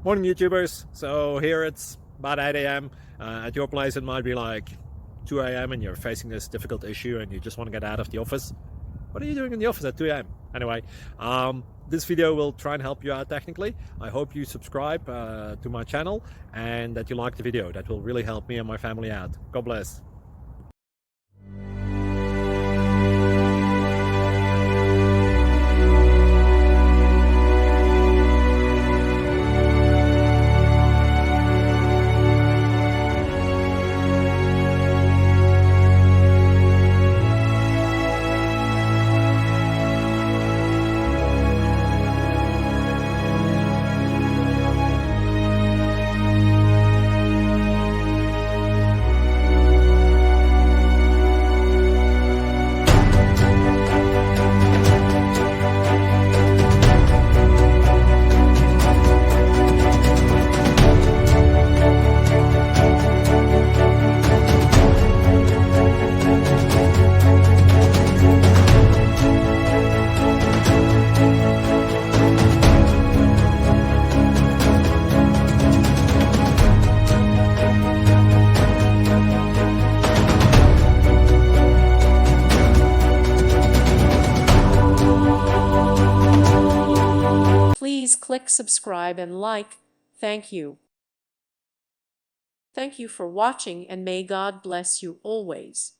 Morning YouTubers. So here it's about 8 a.m. At your place it might be like 2 a.m. and you're facing this difficult issue and you just want to get out of the office. What are you doing in the office at 2 a.m.? Anyway, this video will try and help you out technically. I hope you subscribe to my channel and that you like the video. That will really help me and my family out. God bless. Please click subscribe and like. Thank you. Thank you for watching and may God bless you always.